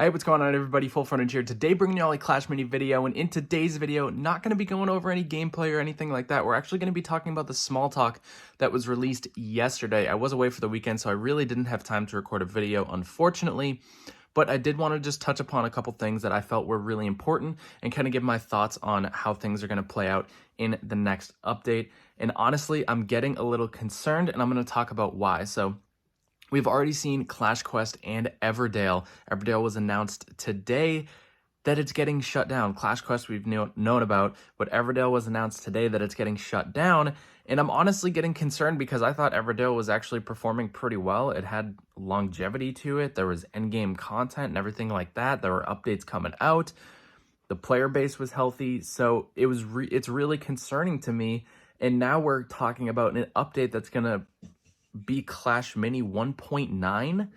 Hey, what's going on everybody? FullFrontage here. Today bringing you all a Clash Mini video, and in today's video, not going to be going over any gameplay or anything like that. We're actually going to be talking about the Small talk that was released yesterday. I was away for the weekend, so I really didn't have time to record a video, unfortunately. But I did want to just touch upon a couple things that I felt were really important and kind of give my thoughts on how things are going to play out in the next update. And honestly, I'm getting a little concerned, and I'm going to talk about why. So we've already seen Clash Quest and Everdale. Everdale was announced today that it's getting shut down. Clash Quest we've known about, but Everdale was announced today that it's getting shut down. And I'm honestly getting concerned because I thought Everdale was actually performing pretty well. It had longevity to it. There was endgame content and everything like that. There were updates coming out. The player base was healthy. So it's really concerning to me. And now we're talking about an update that's going to be Clash Mini 1.9.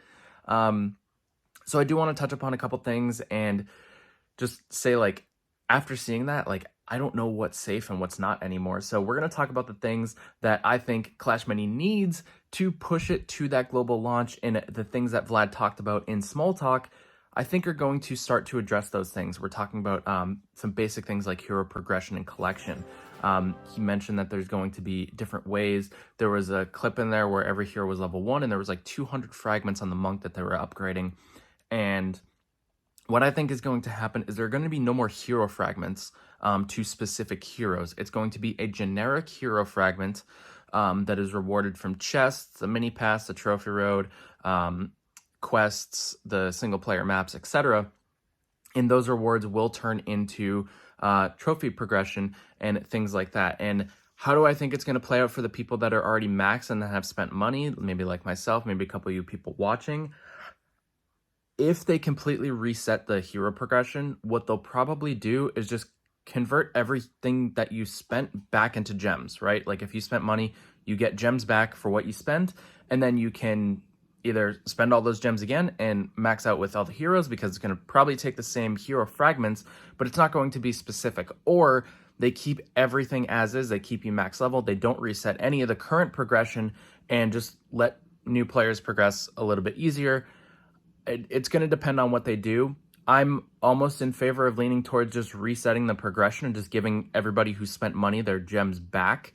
So I do want to touch upon a couple things and just say, like, after seeing that, like, I don't know what's safe and what's not anymore. So we're going to talk about the things that I think Clash Mini needs to push it to that global launch, and the things that Vlad talked about in Small talk, I think are going to start to address those things. We're talking about some basic things like hero progression and collection. He mentioned that there's going to be different ways. There was a clip in there where every hero was level 1, and there was like 200 fragments on the monk that they were upgrading. And what I think is going to happen is there are going to be no more hero fragments to specific heroes. It's going to be a generic hero fragment that is rewarded from chests, the mini pass, the trophy road, quests, the single player maps, etc. And those rewards will turn into trophy progression and things like that. And how do I think it's going to play out for the people that are already maxed and that have spent money, maybe like myself, maybe a couple of you people watching? If they completely reset the hero progression, what they'll probably do is just convert everything that you spent back into gems, right? Like if you spent money, you get gems back for what you spent, and then you can either spend all those gems again and max out with all the heroes, because it's going to probably take the same hero fragments, but it's not going to be specific. Or they keep everything as is, they keep you max level, they don't reset any of the current progression and just let new players progress a little bit easier. It's going to depend on what they do. I'm almost in favor of leaning towards just resetting the progression and just giving everybody who spent money their gems back.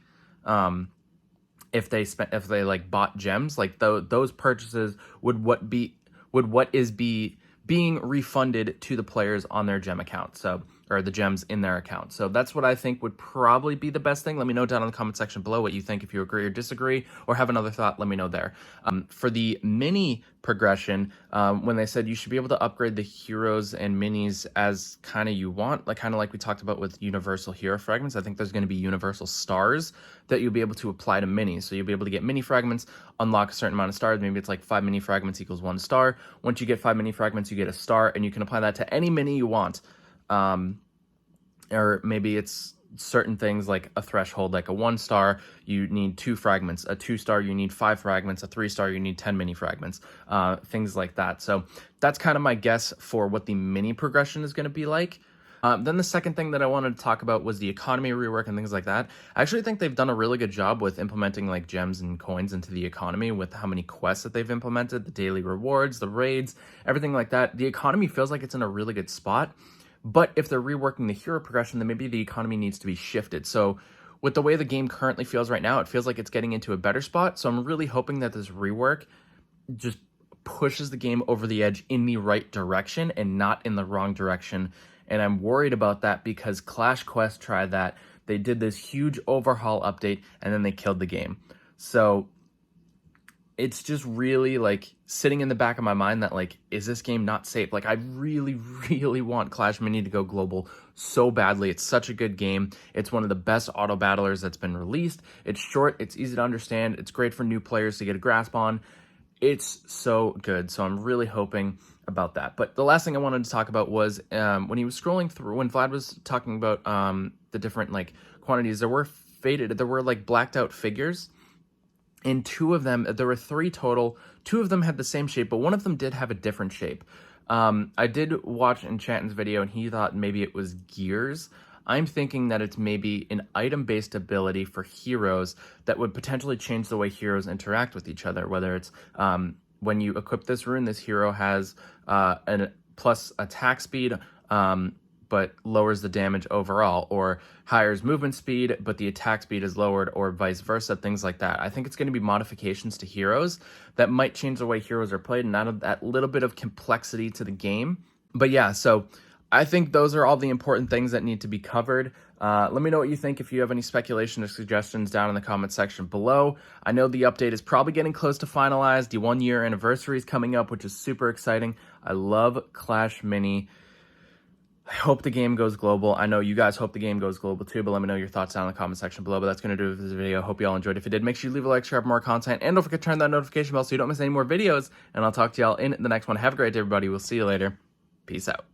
If they like bought gems, like those purchases would be being refunded to the players on their gem account, so, or the gems in their account. So that's what I think would probably be the best thing. Let me know down in the comment section below what you think. If you agree or disagree or have another thought, let me know there. For the mini progression, when they said you should be able to upgrade the heroes and minis as kind of you want, kind of like we talked about with universal hero fragments, I think there's going to be universal stars that you'll be able to apply to minis. So you'll be able to get mini fragments, unlock a certain amount of stars. Maybe it's like 5 mini fragments equals 1 star. Once you get 5 mini fragments, you get a star, and you can apply that to any mini you want. Or maybe it's certain things like a threshold, like a 1 star, you need 2 fragments, a 2 star, you need 5 fragments, a 3 star, you need 10 mini fragments, things like that. So that's kind of my guess for what the mini progression is going to be like. Then the second thing that I wanted to talk about was the economy rework and things like that. I actually think they've done a really good job with implementing like gems and coins into the economy with how many quests that they've implemented, the daily rewards, the raids, everything like that. The economy feels like it's in a really good spot. But if they're reworking the hero progression, then maybe the economy needs to be shifted. So with the way the game currently feels right now, it feels like it's getting into a better spot. So I'm really hoping that this rework just pushes the game over the edge in the right direction and not in the wrong direction. And I'm worried about that because Clash Quest tried that. They did this huge overhaul update and then they killed the game. So it's just really like sitting in the back of my mind that, like, is this game not safe? Like, I really, really want Clash Mini to go global so badly. It's such a good game. It's one of the best auto battlers that's been released. It's short, it's easy to understand, it's great for new players to get a grasp on. It's so good. So I'm really hoping about that. But the last thing I wanted to talk about was when he was scrolling through, when Vlad was talking about the different like quantities, there were like blacked out figures. And 2 of them, there were 3 total. 2 of them had the same shape, but one of them did have a different shape. I did watch Enchanton's video, and he thought maybe it was gears. I'm thinking that it's maybe an item-based ability for heroes that would potentially change the way heroes interact with each other, whether it's when you equip this rune, this hero has a plus attack speed, but lowers the damage overall, or higher movement speed, but the attack speed is lowered, or vice versa, things like that. I think it's going to be modifications to heroes that might change the way heroes are played and add that little bit of complexity to the game. But yeah, so I think those are all the important things that need to be covered. Let me know what you think. If you have any speculation or suggestions down in the comment section below. I know the update is probably getting close to finalized. The 1 year anniversary is coming up, which is super exciting. I love Clash Mini. I hope the game goes global. I know you guys hope the game goes global too, but let me know your thoughts down in the comment section below. But that's going to do it for this video. Hope you all enjoyed. If you did, make sure you leave a like, share for more content, and don't forget to turn that notification bell so you don't miss any more videos. And I'll talk to y'all in the next one. Have a great day, everybody. We'll see you later. Peace out.